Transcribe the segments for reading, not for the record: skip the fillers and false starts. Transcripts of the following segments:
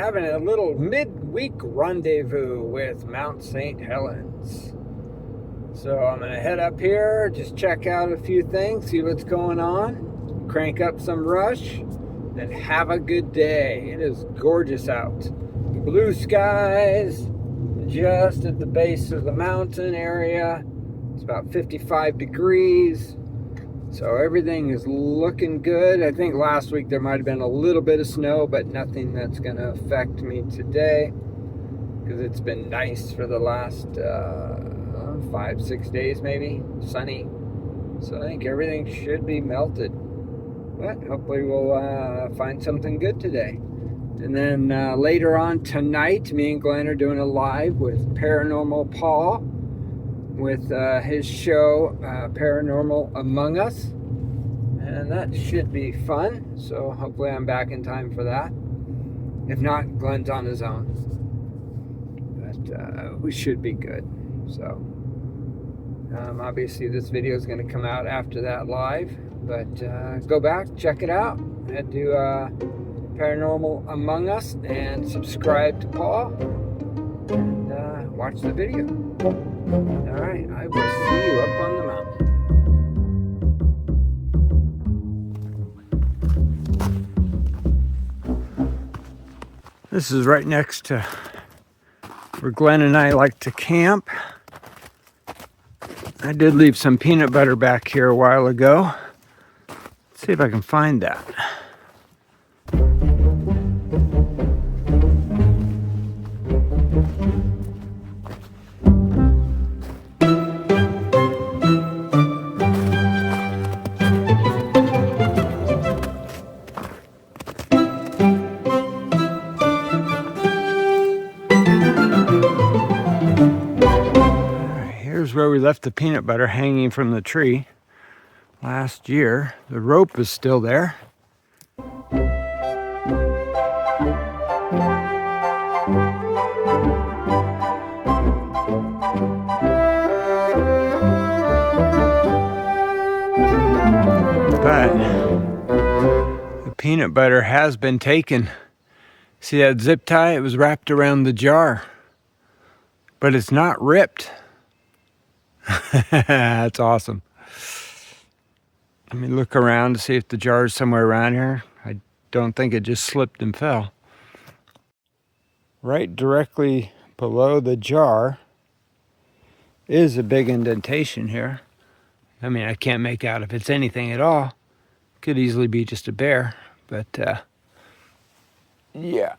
having a little midweek rendezvous with Mount Saint Helens. So I'm going to head up here, just check out a few things, see what's going on, crank up some rush, and have a good day. It is gorgeous out. Blue skies, just at the base of the mountain area. It's about 55 degrees. So everything is looking good. I think last week there might have been a little bit of snow, but nothing that's going to affect me today, because it's been nice for the last 5-6 days maybe, sunny. So I think everything should be melted. But hopefully we'll find something good today. And then later on tonight, me and Glenn are doing a live with Paranormal Paul, with his show Paranormal Among Us, and that should be fun. So hopefully I'm back in time for that. If not, Glenn's on his own, but we should be good. So obviously this video is going to come out after that live, but go back, check it out, head to Paranormal Among Us and subscribe to Paul and watch the video. Alright, I will see you up on the mountain. This is right next to where Glenn and I like to camp. I did leave some peanut butter back here a while ago. Let's see if I can find that. Here's where we left the peanut butter hanging from the tree last year. The rope is still there. But the peanut butter has been taken. See that zip tie? It was wrapped around the jar, but it's not ripped. That's awesome. Let me look around to see if the jar is somewhere around here. I don't think it just slipped and fell. Right directly below the jar is a big indentation here. I mean, I can't make out if it's anything at all. Could easily be just a bear, but yeah.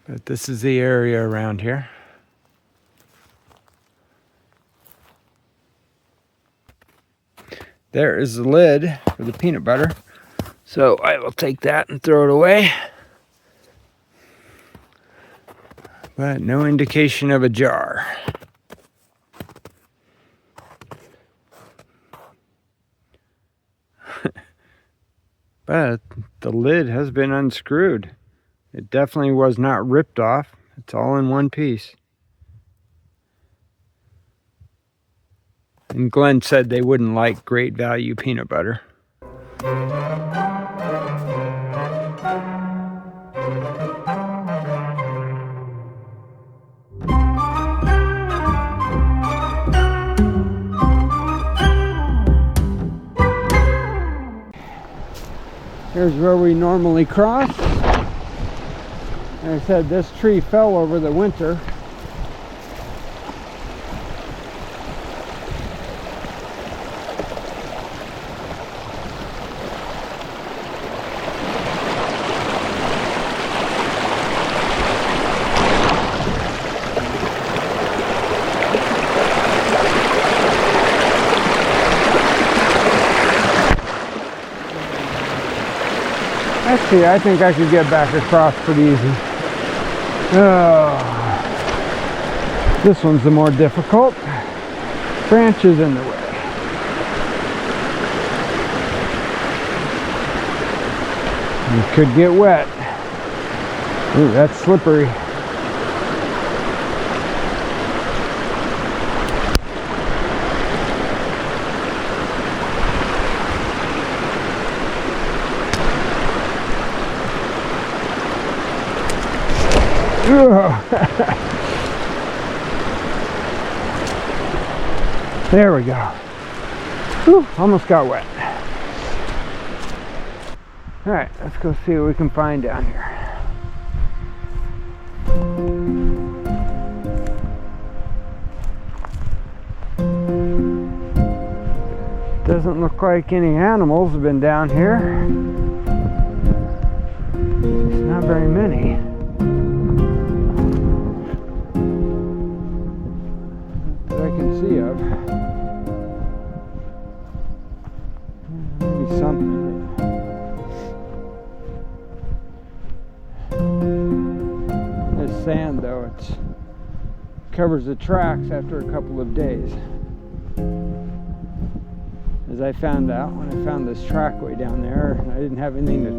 But this is the area around here. There is the lid for the peanut butter. So I will take that and throw it away. But no indication of a jar. But the lid has been unscrewed. It definitely was not ripped off. It's all in one piece. And Glenn said they wouldn't like great value peanut butter. Here's where we normally cross. And I said this tree fell over the winter. Actually, I think I could get back across pretty easy. This one's the more difficult. Branches in the way. You could get wet. Ooh, that's slippery. There we go. Whew, almost got wet. Alright, let's go see what we can find down here. Doesn't look like any animals have been down here. It's not very many. That I can see of. Maybe something. This sand though, it covers the tracks after a couple of days. As I found out when I found this trackway down there, and I didn't have anything to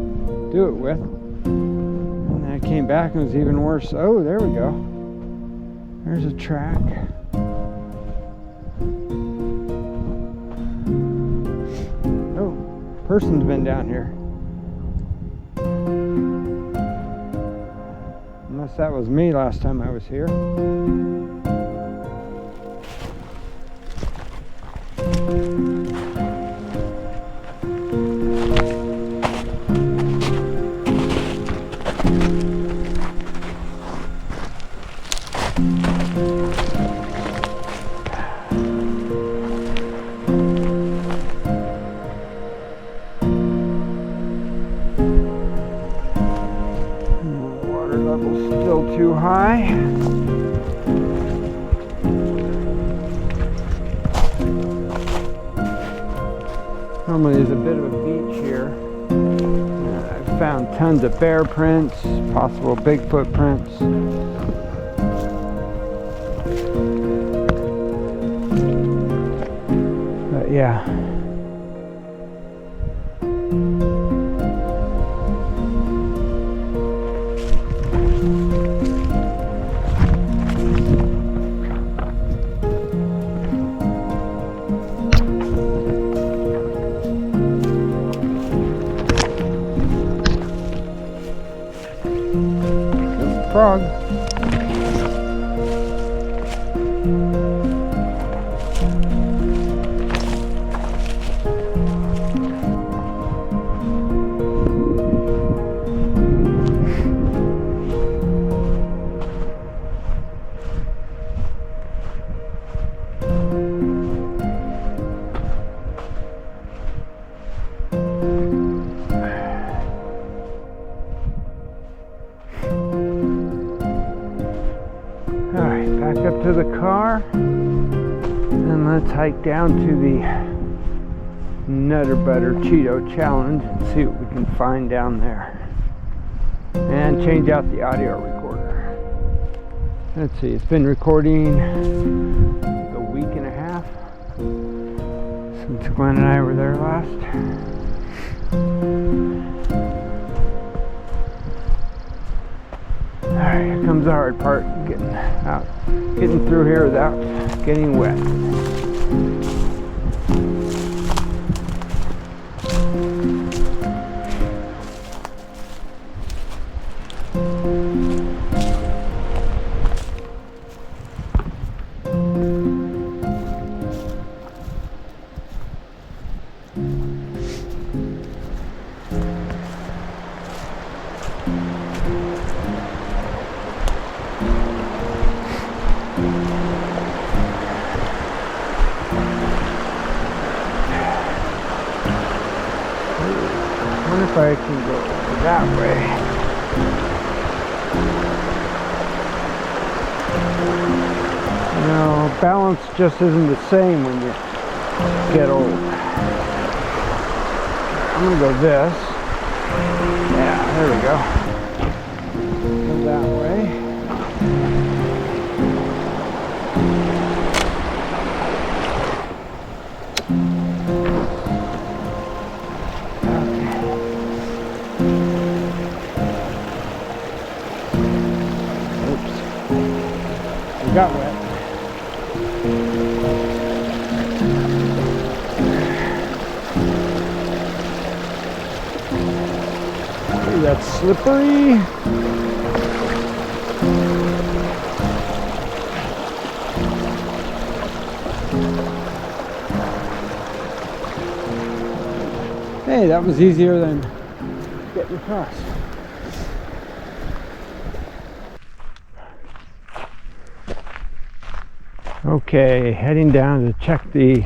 do it with. And then I came back and it was even worse. Oh, there we go. There's a track. Oh, person's been down here. Unless that was me last time I was here. Too high. Normally there's a bit of a beach here. I've found tons of bear prints, possible Bigfoot prints. But yeah. Frog. Alright, back up to the car and let's hike down to the Nutter Butter Cheeto Challenge and see what we can find down there. And change out the audio recorder. Let's see, it's been recording a week and a half since Glenn and I were there last. Alright, here comes the hard part, getting through here without getting wet. I wonder if I can go that way. You know, balance just isn't the same when you get old. I'm gonna go this. Yeah, there we go. Go that way. Got wet. Ooh, that's slippery. Hey, that was easier than getting across. Okay, heading down to check the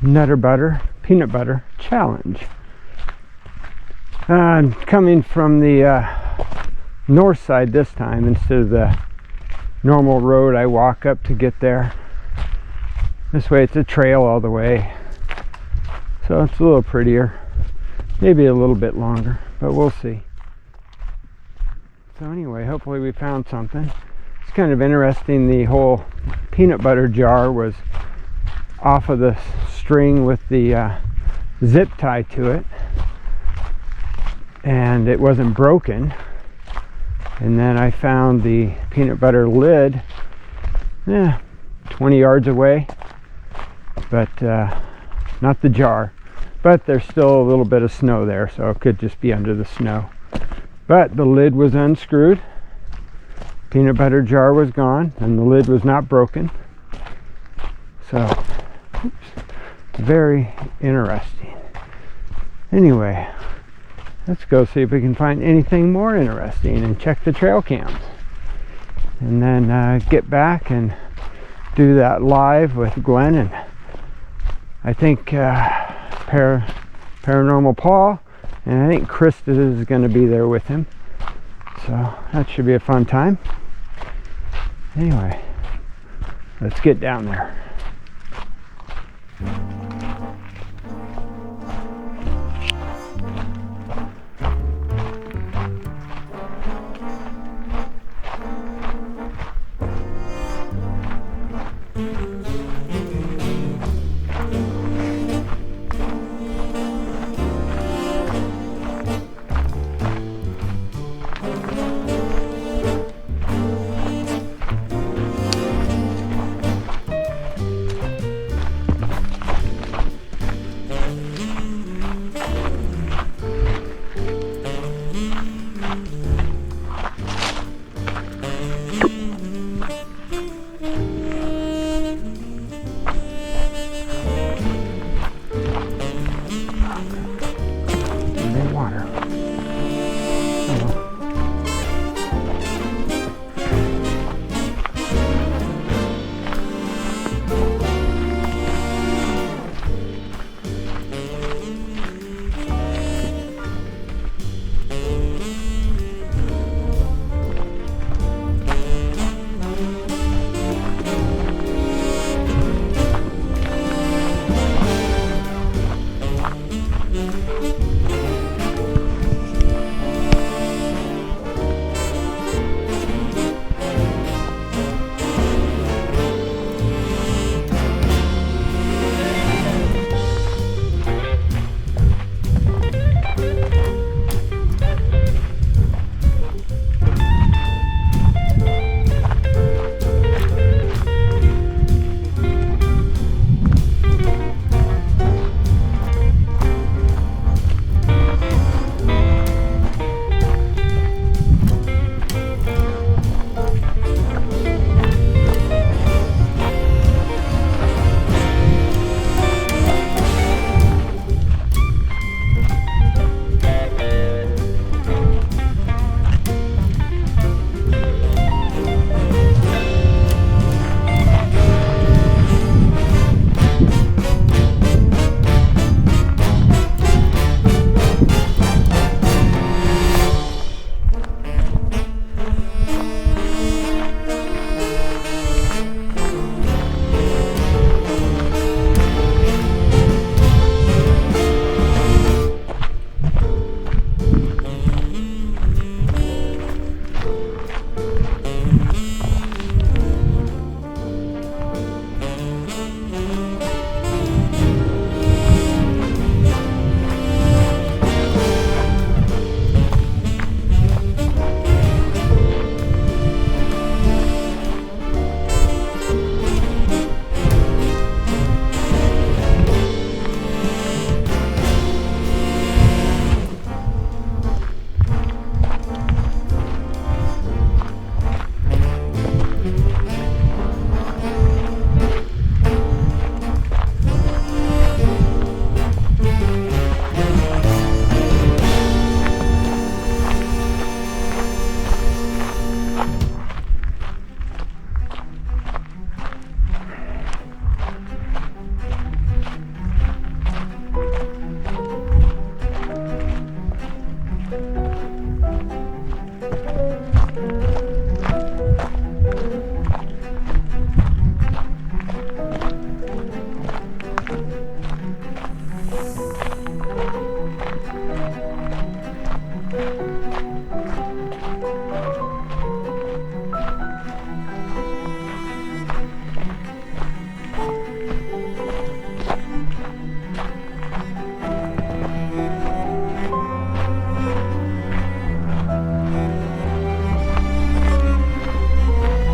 peanut butter challenge. I'm coming from the north side this time instead of the normal road I walk up to get there. This way it's a trail all the way, so it's a little prettier, maybe a little bit longer, but we'll see. So anyway, hopefully we found something. It's kind of interesting, the whole peanut butter jar was off of the string with the zip tie to it, and it wasn't broken. And then I found the peanut butter lid 20 yards away, but not the jar, but there's still a little bit of snow there, so it could just be under the snow. But the lid was unscrewed, peanut butter jar was gone, and the lid was not broken. So very interesting. Anyway, let's go see if we can find anything more interesting and check the trail cams, and then get back and do that live with Glenn and I think Paranormal Paul, and I think Krista is going to be there with him, so that should be a fun time. Anyway, let's get down there.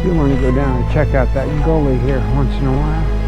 You want to go down and check out that gully here once in a while.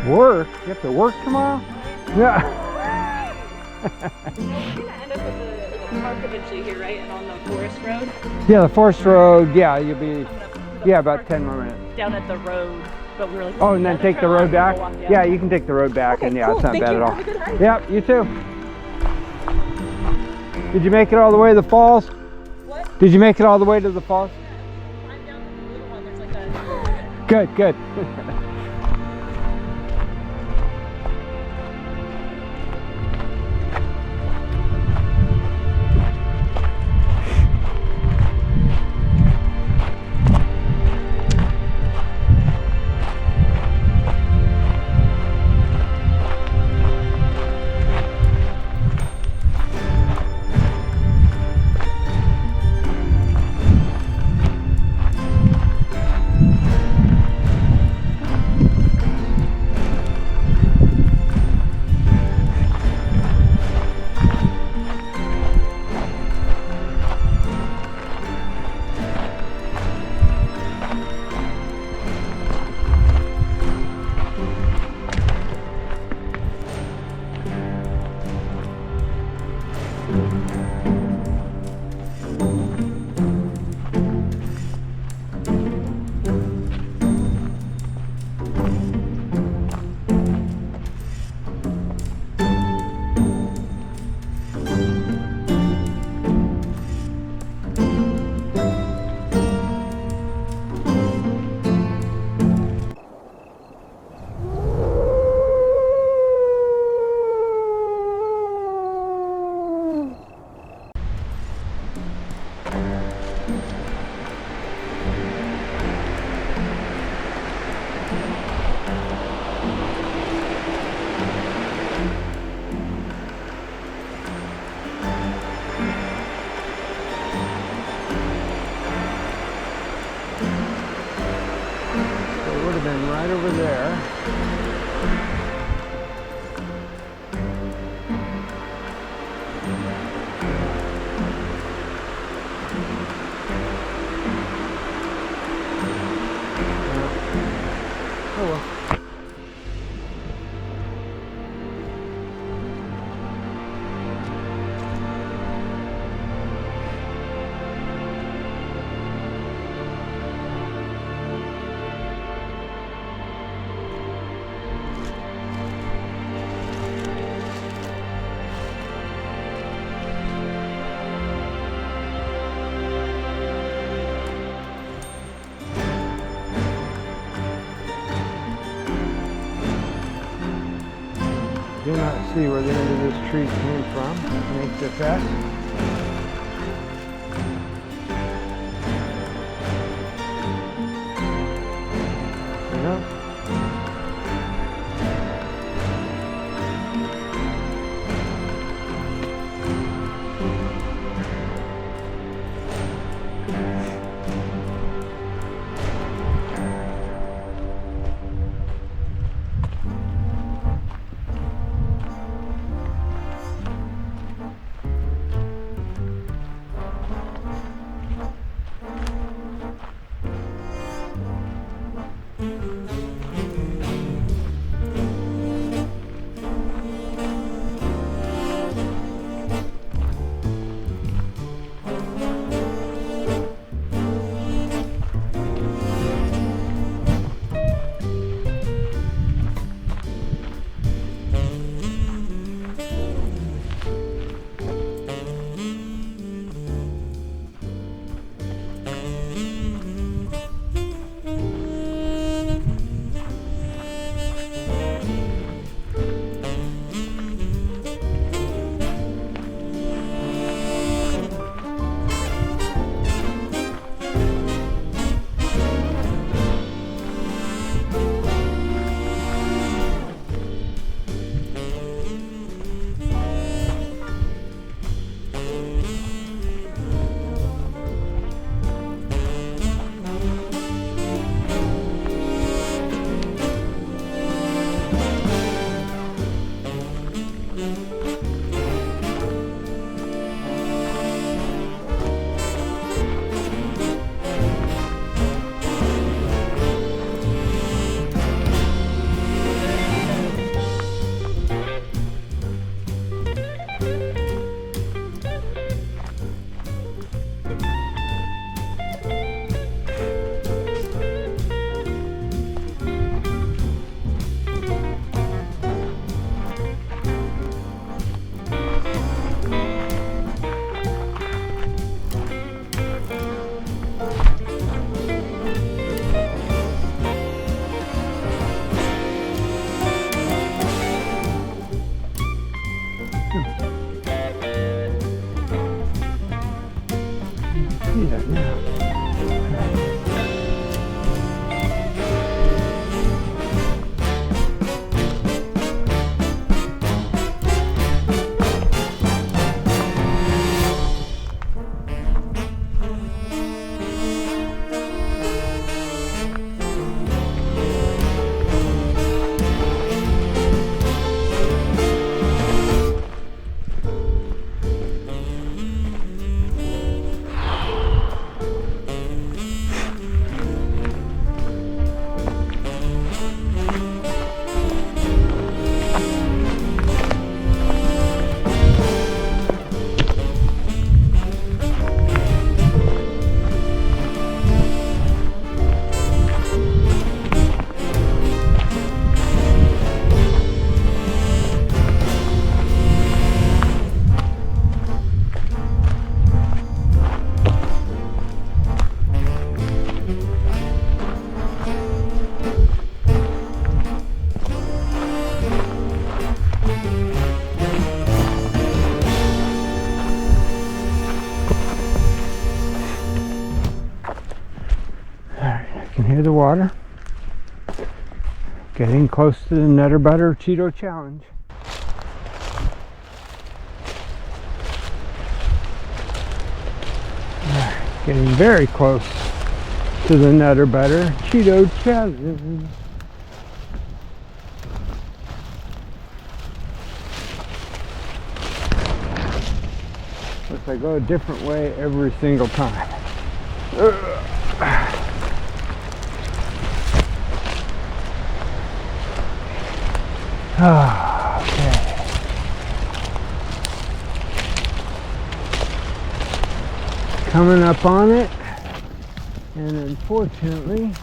Work? You have to work tomorrow? Yeah. We're gonna end up at the park eventually here, right? And on the forest road? Yeah, the forest road. Yeah, you'll be, yeah, about 10 more minutes. Down at the road, but we were like, oh, and then take the road back? Yeah, you can take the road back, okay, and yeah, cool. it's not Thank bad you. at all. Have a good hike. Yep, you too. Did you make it all the way to the falls? What? Did you make it all the way to the falls? Yeah. I'm down to the little one. There's like a... Good, good. Been right over there. Oh well. do not see where the end of this tree came from. Make this S. There we go. See that now. Hear the water. Getting close to the Nutter Butter Cheeto Challenge. Getting very close to the Nutter Butter Cheeto Challenge. Looks like I go a different way every single time. Okay. Coming up on it, and unfortunately,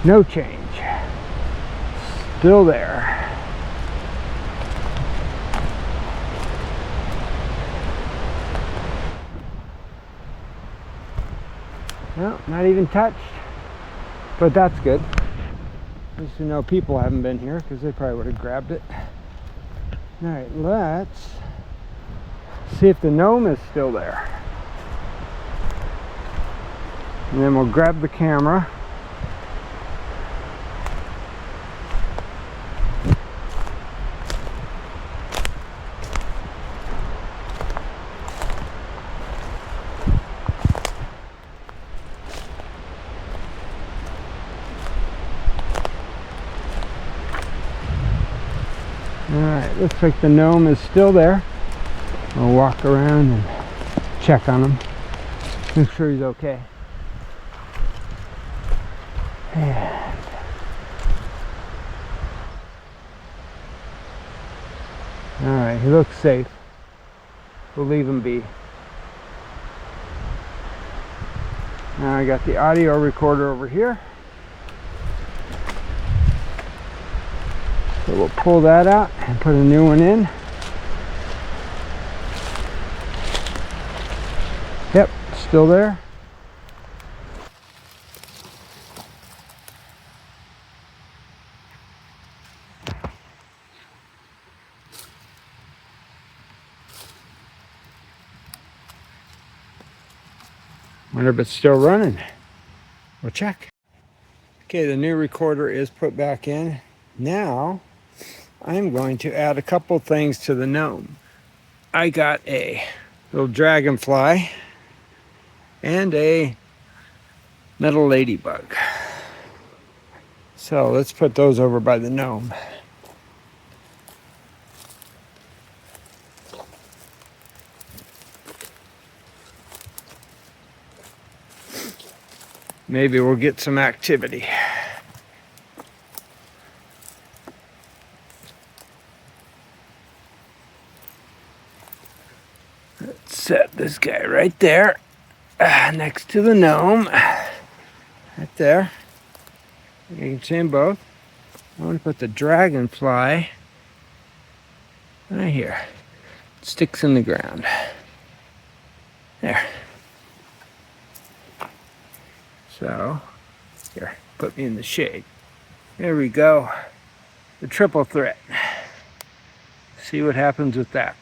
no change. Still there. No, not even touched, but that's good. Just to know people haven't been here because they probably would have grabbed it. All right, let's see if the gnome is still there. And then we'll grab the camera. Alright, looks like the gnome is still there. I'll walk around and check on him. Make sure he's okay. And alright, he looks safe. We'll leave him be. Now I got the audio recorder over here. So we'll pull that out and put a new one in. Yep, still there. Wonder if it's still running. We'll check. Okay, the new recorder is put back in. Now, I'm going to add a couple things to the gnome. I got a little dragonfly and a metal ladybug. So let's put those over by the gnome. Maybe we'll get some activity. Let's set this guy right there, next to the gnome. Right there. You can see them both. I want to put the dragonfly right here. Sticks in the ground. There. So, here, put me in the shade. There we go. The triple threat. See what happens with that.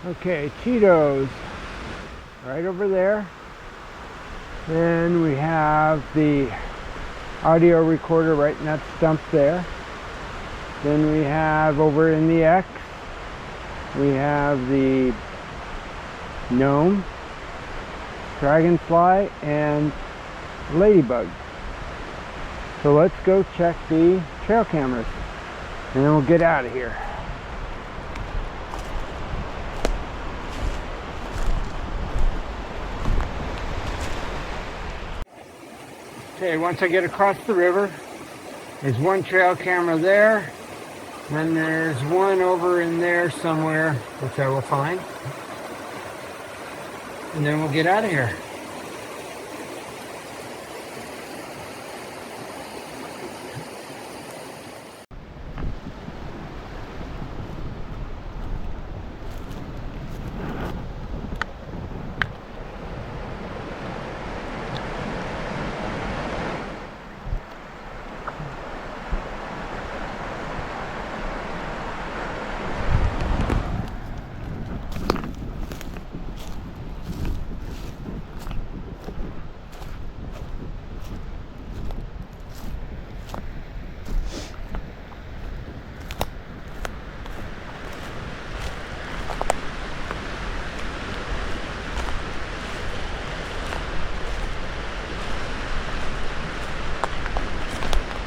Okay, Cheetos. Right over there. Then we have the audio recorder right in that stump there. Then we have over in the X, we have the gnome, dragonfly, and ladybug. So let's go check the trail cameras and then we'll get out of here. Okay, once I get across the river, there's one trail camera there, and there's one over in there somewhere, which I will find. And then we'll get out of here.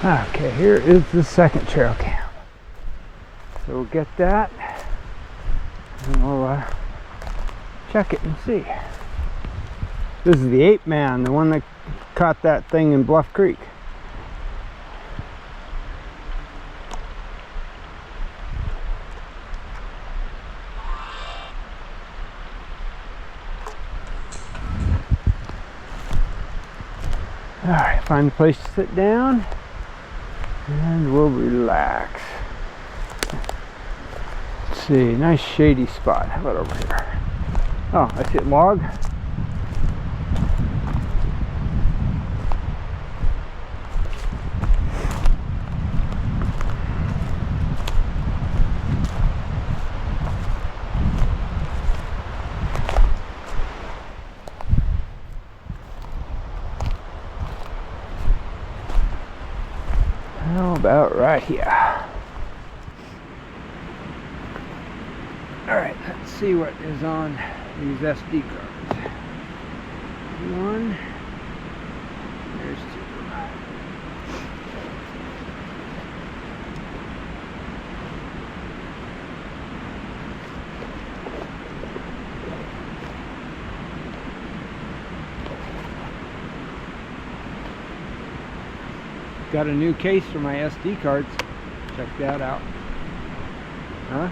Okay, here is the second trail cam. So we'll get that and we'll check it and see. This is the ape man, the one that caught that thing in Bluff Creek. Alright, find a place to sit down and we'll relax. Let's see, nice shady spot. How about over here? Oh, I see a log. right here. Alright, let's see what is on these SD cards. One. There's two. Got a new case for my SD cards. Check that out. Huh?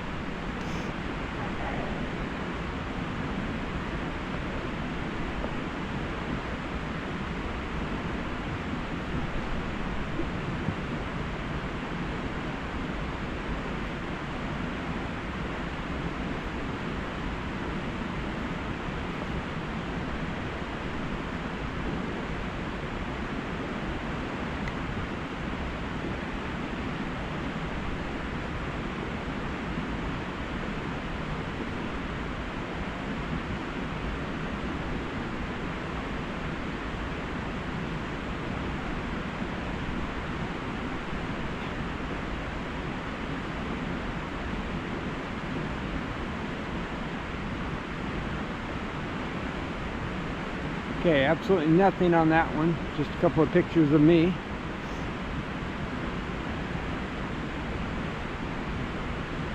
Okay, absolutely nothing on that one. Just a couple of pictures of me.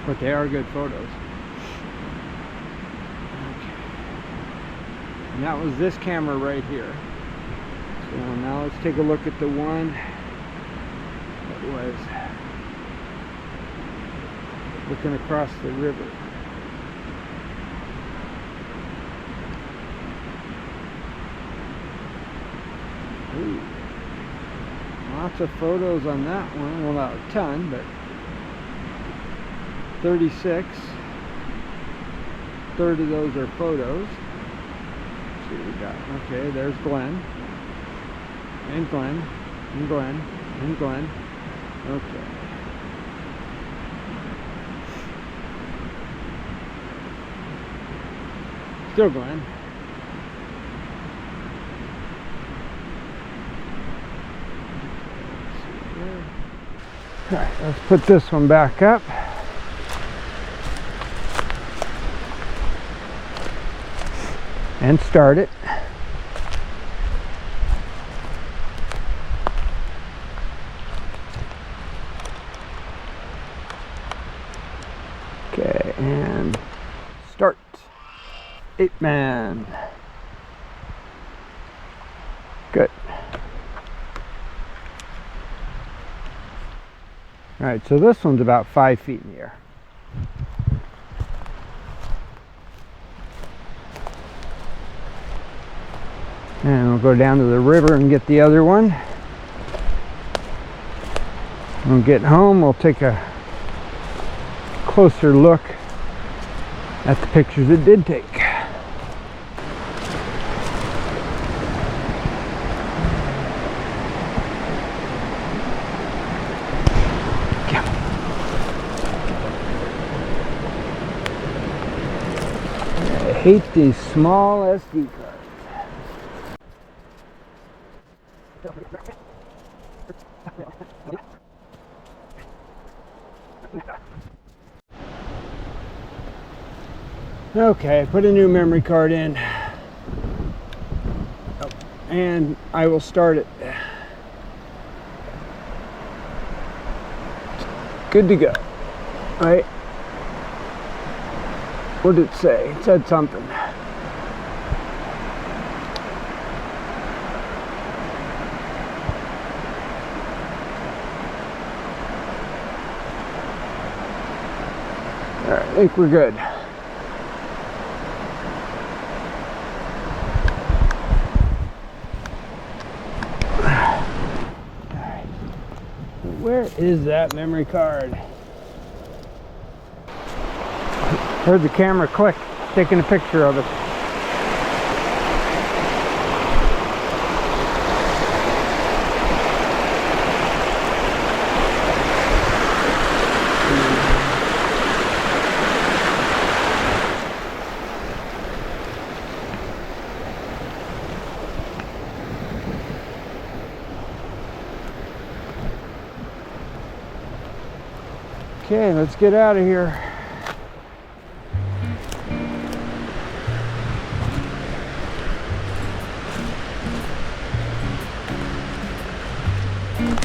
But they are good photos. Okay. And that was this camera right here. So now let's take a look at the one that was looking across the river. Ooh. Lots of photos on that one. Well, not a ton, but 36. Third of those are photos. Let's see what we got. Okay, there's Glenn. And Glenn. And Glenn. And Glenn. Okay. Still Glenn. Alright, let's put this one back up. And start it. Okay, and start. 8-man. Good. Alright, so this one's about 5 feet in the air. And we'll go down to the river and get the other one. When we get home, we'll take a closer look at the pictures it did take. I hate these small SD cards. Okay, put a new memory card in. And I will start it. Good to go. Right? What did it say? It said something. Alright, I think we're good. Where is that memory card? Heard the camera click, taking a picture of it. Okay, let's get out of here.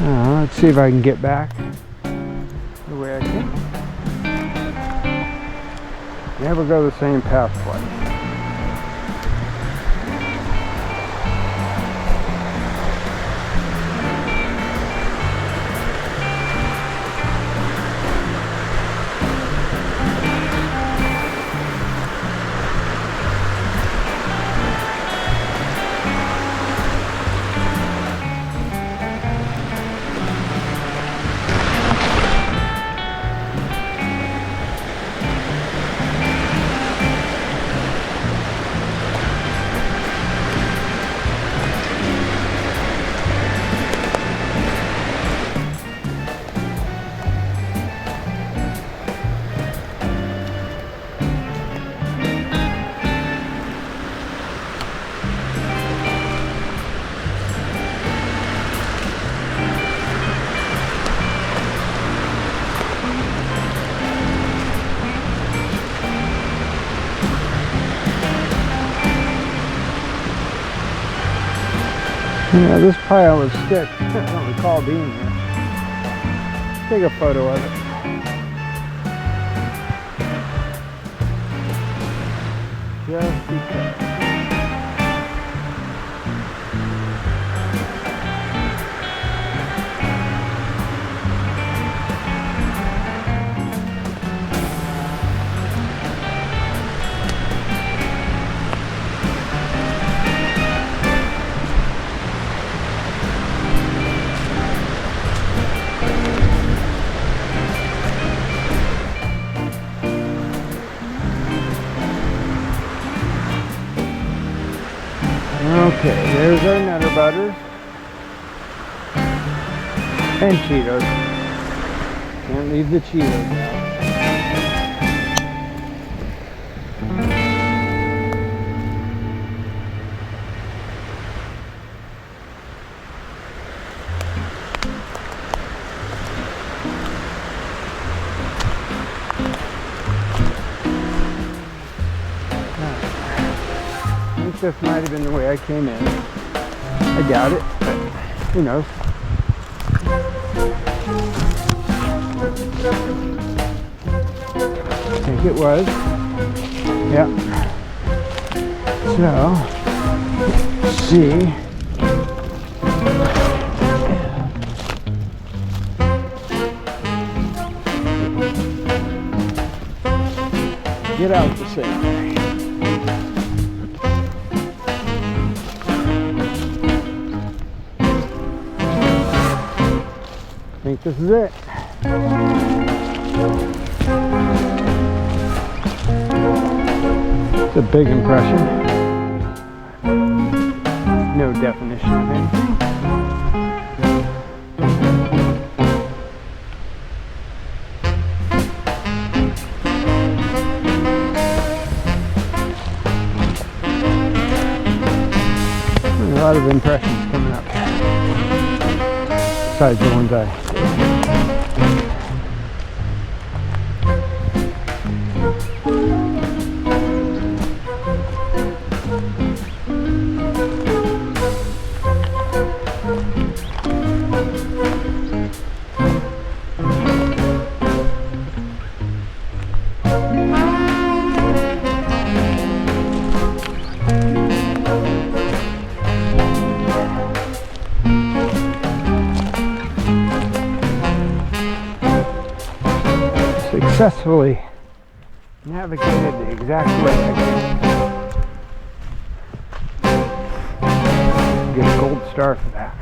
Let's see if I can get back the way I came. Never go the same path twice. Yeah, this pile of sticks, I don't recall being here. Take a photo of it. Just because. Okay, there's our Nutter Butters and Cheetos. Can't leave the Cheetos out. This might have been the way I came in. I doubt it, but who knows. I think it was. Yep. So, let's see. Get out the same. I think this is it. It's a big impression. No definition of anything. There's a lot of impressions coming up. Besides the ones I did. Successfully navigated the exact way I did. Get a gold star for that.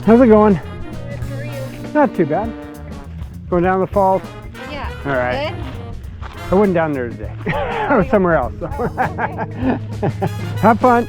How's it going? Good, how are you? Not too bad. Going down the falls. Yeah. All right. Good? I wasn't down there today. I was somewhere else. So. Okay. Have fun.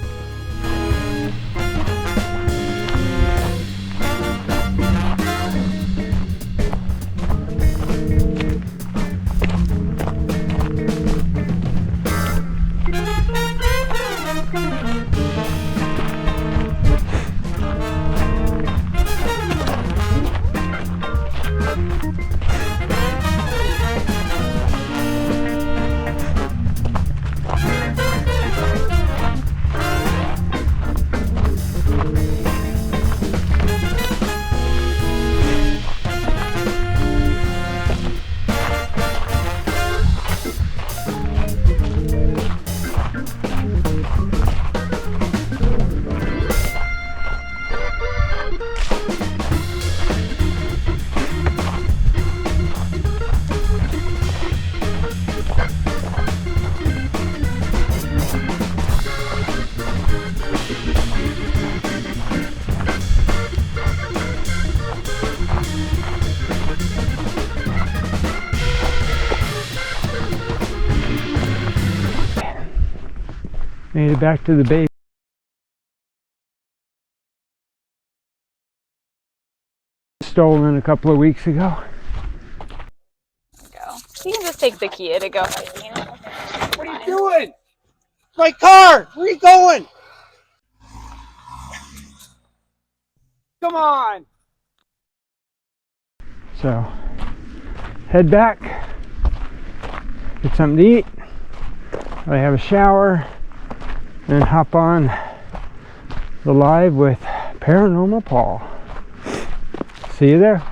Made it back to the base. Stolen a couple of weeks ago. Go. You can just take the key to go hiking. What are you doing? My car! Where are you going? Come on! So, head back, get something to eat, I have a shower, and hop on the live with Paranormal Paul. See you there.